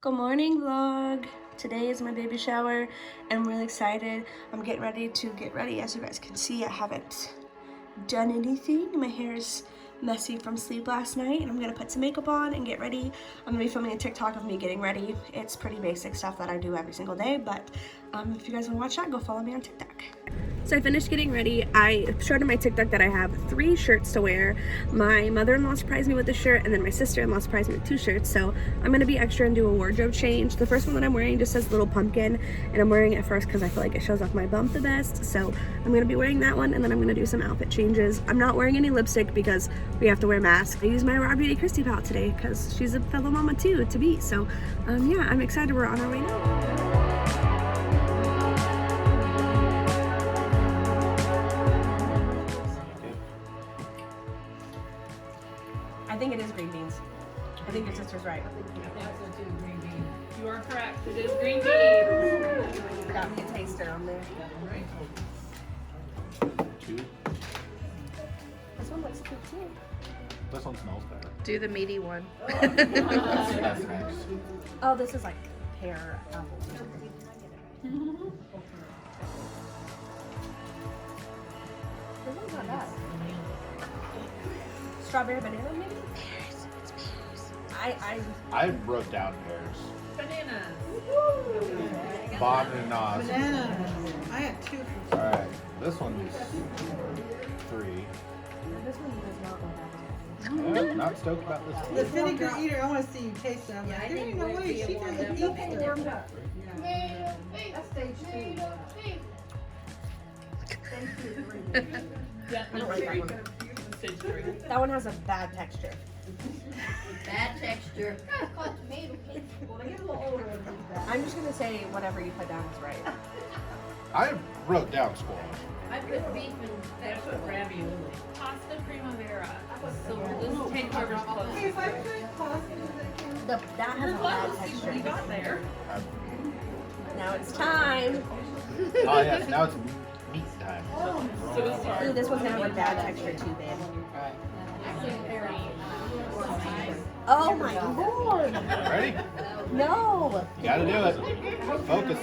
Good morning vlog. Today is my baby shower and I'm really excited. I'm getting ready to get ready. As you guys can see, I haven't done anything. My hair is messy from sleep last night and I'm gonna put some makeup on and get ready. I'm gonna be filming a TikTok of me getting ready. It's pretty basic stuff that I do every single day, but if you guys wanna watch that, go follow me on TikTok. So I finished getting ready. I showed in my TikTok that I have 3 shirts to wear. My mother-in-law surprised me with a shirt and then my sister-in-law surprised me with 2 shirts. So I'm gonna be extra and do a wardrobe change. The first one that I'm wearing just says little pumpkin and I'm wearing it first because I feel like it shows off my bump the best. So I'm gonna be wearing that one and then I'm gonna do some outfit changes. I'm not wearing any lipstick because we have to wear masks. I used my Raw Beauty Christy palette today because she's a fellow mama too to be. So yeah, I'm excited. We're on our way now. I think it is green beans. I think your sister's right. I think so too, green beans. You are correct. It is green beans. Got me a taster on there. 2. This one looks cute too. This one smells better. Do the meaty one. That's nice. Oh, this is like pear apple. This one's not bad. Strawberry banana maybe? Pears. It's pears. I wrote down pears. Bananas. Bananas. Banana. I had 2 for Alright, this one is 3. This one does not go bad. Yeah, not stoked about this the one. vinegar eater. I want to see you taste it. I'm like, there ain't no way she doesn't eat it. Warmed up. Yeah. That's stage 2. Yeah, I don't like that one. Stage 3. That one has a bad texture. Bad texture. It's called tomato paste. I'm just gonna say whatever you put down is right. I wrote down squash. I put beef and That's what vegetable. ravioli. Pasta primavera. So this is take whoever's Hey, closest. if I put pasta, does that count? That has You're a bad close. See what texture. you got there. Now it's time. Oh yes, now it's meat time. So this is Ooh, this one's gonna have a bad texture too, babe. Oh my lord! Ready? No! You gotta do it. Focus.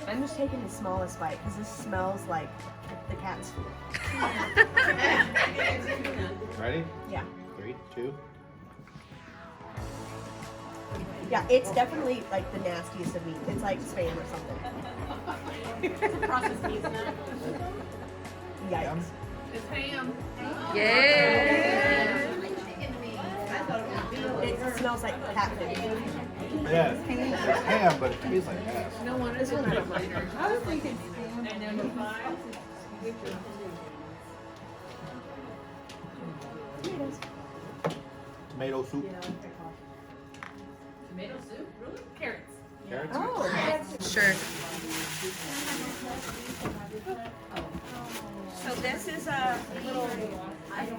I'm just taking the smallest bite because this smells like the cat's food. Ready? Yeah. 3, 2. Yeah, it's definitely like the nastiest of meat. It's like spam or something. It's a processed meat snack. Yikes. It's ham. Yeah. It smells like cat food. Yeah, it's ham, but it tastes like ass. No one is This one I don't like. I was thinking And then 5. Tomato soup. Tomato soup? Really? Carrots. Carrots. Oh, Sure. so this is a little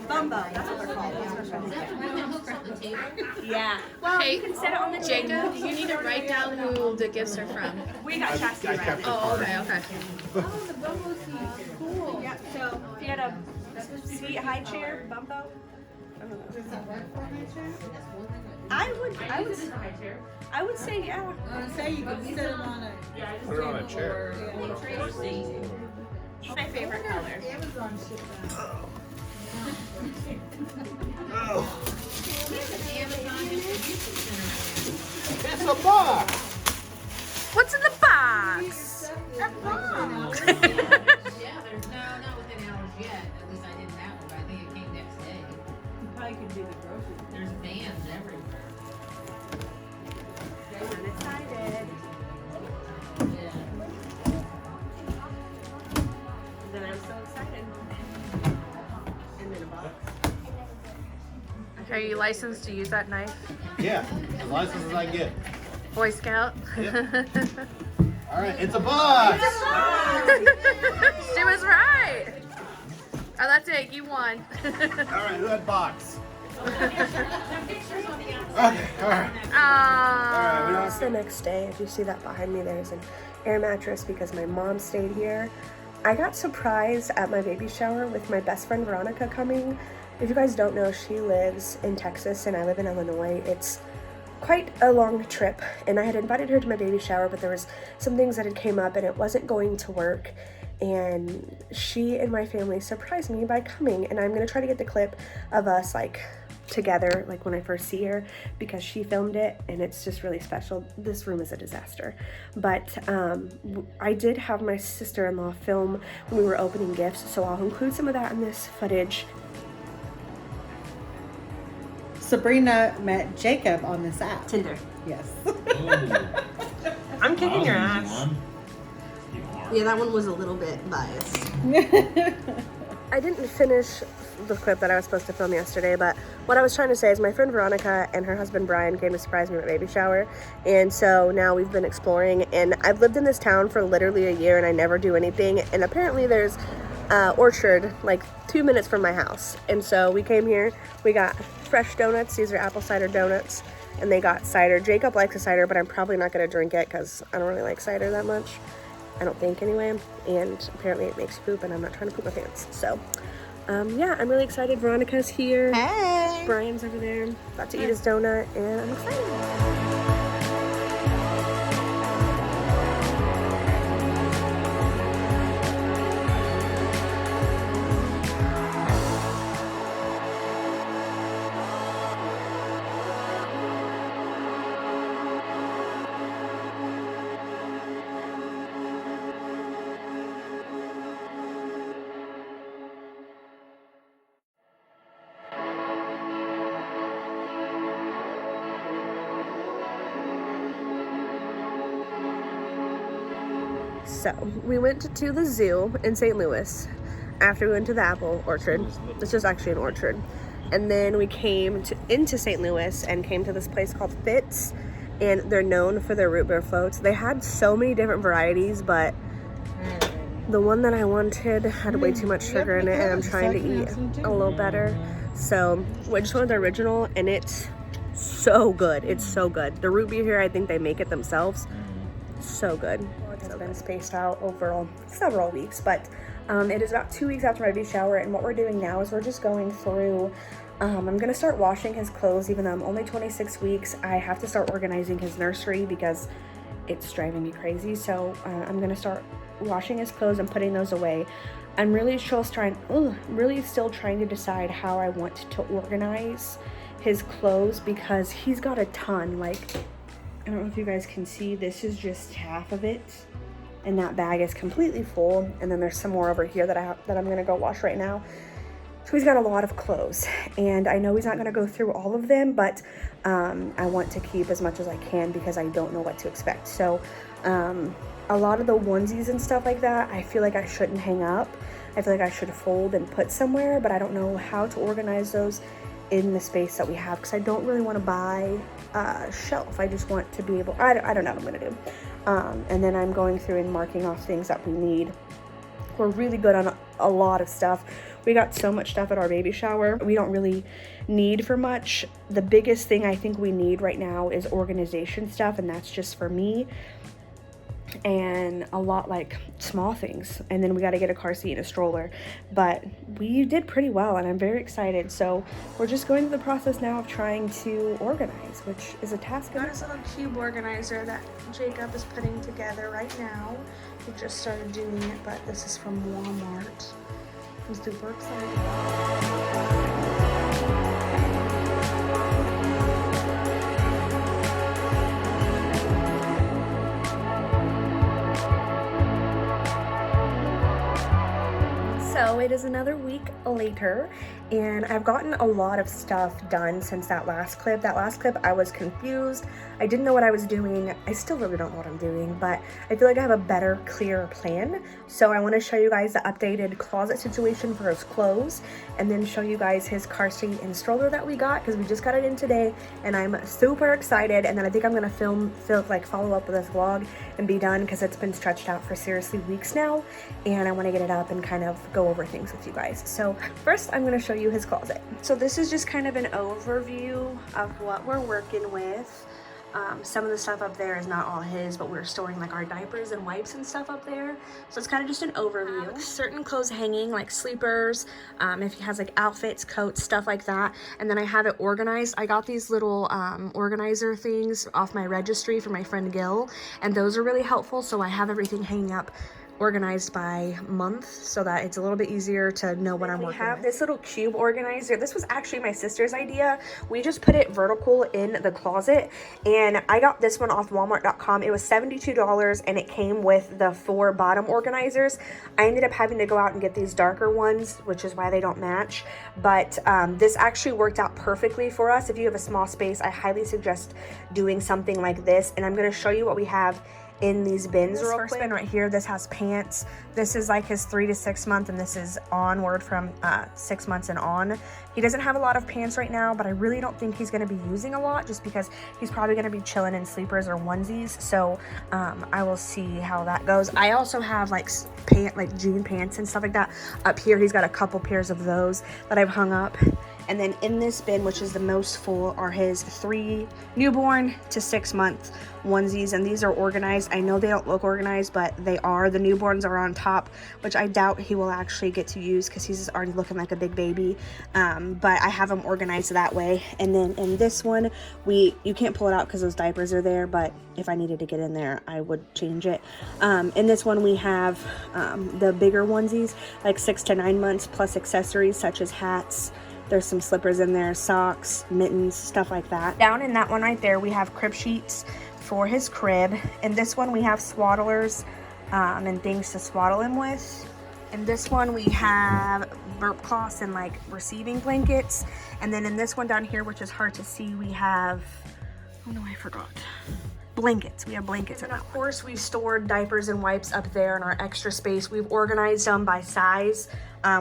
bumbo. That's what they're called. Is that the one that hooks on the table? Yeah. Well, Hey, you can set it on the Jacob, table. you need to write down who the gifts are from. We got Chastity I right kept it now. Oh, hard. okay, okay. oh, the bumbo seeds. Cool. Yeah, so if you had a sweet high chair bumbo, Does that work for my chair? I would say yeah. I would say you could sit them on a Put it on a chair. It's my favorite color. Amazon ship that. It's a box! What's in the box? Yeah, there's not within hours yet. At least I didn't have one, but I think it came next day. Probably could do the groceries. There's vans everywhere. I'm excited. Yeah. Then I'm so excited. And then a box. Are you licensed to use that knife? Yeah, as license as I get. Boy Scout? Yep. Alright, it's a box! She was right. Oh, that's it. You won. Alright, who had box? Okay, alright. Aww. It's the next day. If you see that behind me, there's an air mattress because my mom stayed here. I got surprised at my baby shower with my best friend Veronica coming. If you guys don't know, she lives in Texas and I live in Illinois. It's quite a long trip, and I had invited her to my baby shower, but there was some things that had came up and it wasn't going to work, and she and my family surprised me by coming, and I'm gonna try to get the clip of us like together, like when I first see her, because she filmed it and it's just really special. This room is a disaster, but I did have my sister-in-law film when we were opening gifts, so I'll include some of that in this footage. Sabrina met Jacob on this app. Tinder. Yes. I'm kicking your ass. Yeah, that one was a little bit biased. I didn't finish the clip that I was supposed to film yesterday, but what I was trying to say is my friend Veronica and her husband Brian came to surprise me at my baby shower, and so now we've been exploring, and I've lived in this town for literally a year and I never do anything, and apparently there's orchard like 2 minutes from my house, and so we came here. We got fresh donuts. These are apple cider donuts, and they got cider. Jacob likes a cider, but I'm probably not going to drink it because I don't really like cider that much. I don't think anyway, and apparently it makes you poop, and I'm not trying to poop my pants. So yeah, I'm really excited. Veronica's here. Hey. Brian's over there, about to eat his donut, and I'm excited. So we went to the zoo in St. Louis after we went to the apple orchard. This is actually an orchard. And then we came into St. Louis and came to this place called Fitz, and they're known for their root beer floats. They had so many different varieties, but the one that I wanted had way too much sugar in it, and I'm trying to eat a little better. So we just wanted the original, and it's so good. It's so good. The root beer here, I think they make it themselves. So good. It's been spaced out over several weeks, but it is about 2 weeks after my baby shower, and what we're doing now is we're just going through, I'm gonna start washing his clothes. Even though I'm only 26 weeks, I have to start organizing his nursery because it's driving me crazy. So I'm gonna start washing his clothes and putting those away. I'm really still trying to decide how I want to organize his clothes because he's got a ton. Like, I don't know if you guys can see, this is just half of it, and that bag is completely full, and then there's some more over here that I'm gonna go wash right now. So he's got a lot of clothes, and I know he's not gonna go through all of them, but I want to keep as much as I can because I don't know what to expect. So a lot of the onesies and stuff like that, I feel like I shouldn't hang up. I feel like I should fold and put somewhere, but I don't know how to organize those in the space that we have because I don't really want to buy a shelf. I just want to be able, I don't know what I'm gonna do. And then I'm going through and marking off things that we need. We're really good on a lot of stuff. We got so much stuff at our baby shower. We don't really need for much. The biggest thing I think we need right now is organization stuff, and that's just for me. And a lot like small things, and then we got to get a car seat and a stroller, but we did pretty well and I'm very excited. So we're just going through the process now of trying to organize, which is a task. Got this little cube organizer that Jacob is putting together right now. He just started doing it, but this is from Walmart. I'm super excited. So it is another week later, and I've gotten a lot of stuff done since that last clip. That last clip, I was confused. I didn't know what I was doing. I still really don't know what I'm doing, but I feel like I have a better, clearer plan. So I want to show you guys the updated closet situation for his clothes, and then show you guys his car seat and stroller that we got, because we just got it in today, and I'm super excited. And then I think I'm gonna follow up with this vlog and be done, because it's been stretched out for seriously weeks now, and I want to get it up and kind of go over things with you guys. So first I'm going to show you his closet. So this is just kind of an overview of what we're working with. Some of the stuff up there is not all his, but we're storing like our diapers and wipes and stuff up there. So it's kind of just an overview. Certain clothes hanging, like sleepers, if he has like outfits, coats, stuff like that. And then I have it organized. I got these little organizer things off my registry from my friend Gil, and those are really helpful. So I have everything hanging up organized by month so that it's a little bit easier to know what I'm working with. We have this little cube organizer. This was actually my sister's idea. We just put it vertical in the closet, and I got this one off walmart.com. It was $72 and it came with the 4 bottom organizers. I ended up having to go out and get these darker ones, which is why they don't match, but this actually worked out perfectly for us. If you have a small space, I highly suggest doing something like this, and I'm going to show you what we have in these bins real quick. First bin right here, this has pants. This is like his 3 to 6 month, and this is onward from 6 months and on. He doesn't have a lot of pants right now, but I really don't think he's going to be using a lot just because he's probably going to be chilling in sleepers or onesies. So I will see how that goes. I also have like jean pants and stuff like that up here. He's got a couple pairs of those that I've hung up. And then in this bin, which is the most full, are his 3 newborn to 6 month onesies, and these are organized. I know they don't look organized, but they are. The newborns are on top, which I doubt he will actually get to use because he's already looking like a big baby. But I have them organized that way. And then in this one, you can't pull it out because those diapers are there, but if I needed to get in there, I would change it. In this one, we have the bigger onesies, like 6 to 9 months, plus accessories such as hats. There's some slippers in there, socks, mittens, stuff like that. Down in that one right there, we have crib sheets for his crib. In this one, we have swaddlers and things to swaddle him with. In this one, we have burp cloths and like receiving blankets. And then in this one down here, which is hard to see, we have, oh no, I forgot. Blankets. We have blankets. And of course, we've stored diapers and wipes up there in our extra space. We've organized them by size.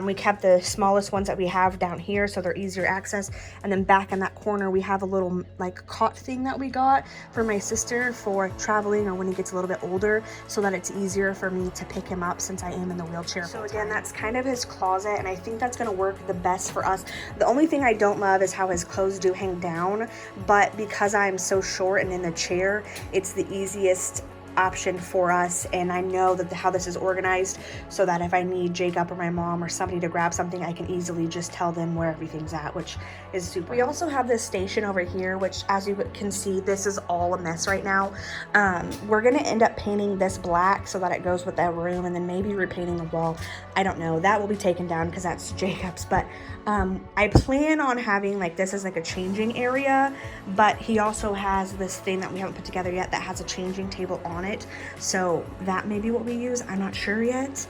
We kept the smallest ones that we have down here so they're easier access. And then back in that corner, we have a little like cot thing that we got for my sister for traveling or when he gets a little bit older, so that it's easier for me to pick him up since I am in the wheelchair. So again, that's kind of his closet, and I think that's going to work the best for us. The only thing I don't love is how his clothes do hang down, but because I'm so short and in the chair, it's the easiest option for us, and I know that how this is organized so that if I need Jacob or my mom or somebody to grab something, I can easily just tell them where everything's at, which is super. We also have this station over here, which as you can see, this is all a mess right now. We're gonna end up painting this black so that it goes with that room, and then maybe repainting the wall. I don't know, that will be taken down because that's Jacob's, but I plan on having like this as like a changing area, but he also has this thing that we haven't put together yet that has a changing table on it, so that may be what we use. I'm not sure yet.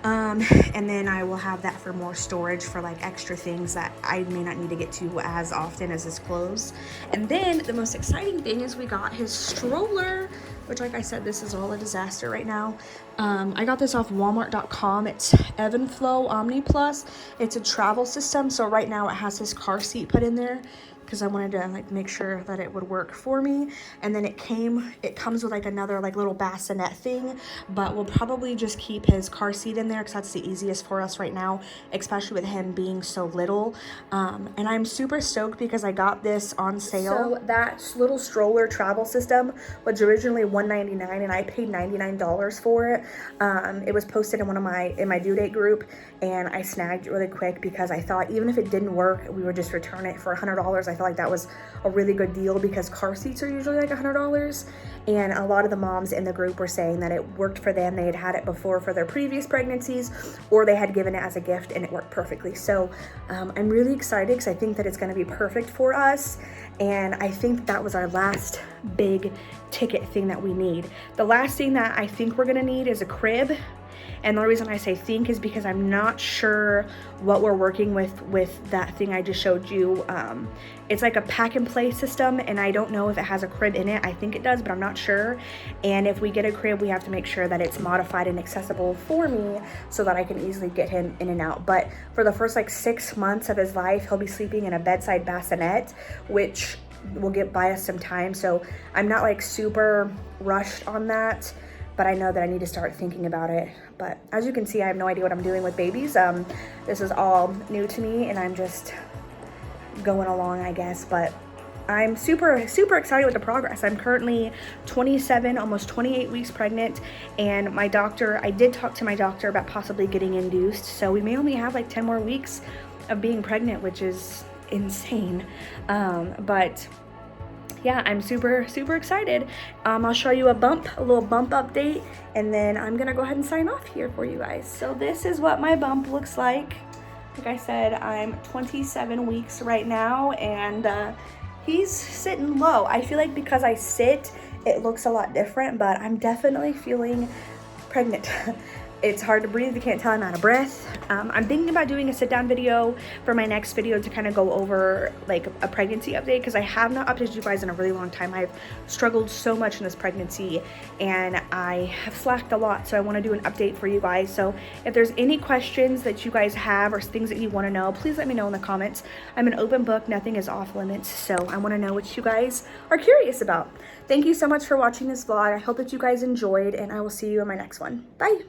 And then I will have that for more storage for like extra things that I may not need to get to as often as his clothes. And then the most exciting thing is we got his stroller, which like I said, this is all a disaster right now. I got this off walmart.com. It's Evenflow Omni Plus. It's a travel system, so right now it has his car seat put in there because I wanted to like make sure that it would work for me. And then it comes with like another like little bassinet thing, but we'll probably just keep his car seat in there because that's the easiest for us right now, especially with him being so little. And I'm super stoked because I got this on sale. So that little stroller travel system was originally $199 and I paid $99 for it. It was posted in my due date group, and I snagged it really quick because I thought even if it didn't work, we would just return it for $100. I felt like that was a really good deal because car seats are usually like $100, and a lot of the moms in the group were saying that it worked for them. They had had it before for their previous pregnancies, or they had given it as a gift and it worked perfectly. So I'm really excited because I think that it's going to be perfect for us, and I think that was our last big ticket thing that we need. The last thing that I think we're going to need is a crib. And the reason I say think is because I'm not sure what we're working with that thing I just showed you. It's like a pack and play system, and I don't know if it has a crib in it. I think it does, but I'm not sure. And if we get a crib, we have to make sure that it's modified and accessible for me so that I can easily get him in and out. But for the first like 6 months of his life, he'll be sleeping in a bedside bassinet, which will buy us some time. So I'm not like super rushed on that, but I know that I need to start thinking about it. But as you can see, I have no idea what I'm doing with babies. This is all new to me, and I'm just going along, I guess. But I'm super excited with the progress. I'm currently 27, almost 28 weeks pregnant, and my doctor, I did talk to my doctor about possibly getting induced, so we may only have like 10 more weeks of being pregnant, which is insane. But yeah, I'm super excited. I'll show you a little bump update, and then I'm gonna go ahead and sign off here for you guys. So this is what my bump looks like. Like I said, I'm 27 weeks right now, and he's sitting low. I feel like because I sit, it looks a lot different, but I'm definitely feeling pregnant. It's hard to breathe. You can't tell I'm out of breath. I'm thinking about doing a sit down video for my next video to kind of go over like a pregnancy update, because I have not updated you guys in a really long time. I've struggled so much in this pregnancy and I have slacked a lot. So I want to do an update for you guys. So if there's any questions that you guys have or things that you want to know, please let me know in the comments. I'm an open book. Nothing is off limits. So I want to know what you guys are curious about. Thank you so much for watching this vlog. I hope that you guys enjoyed, and I will see you in my next one. Bye.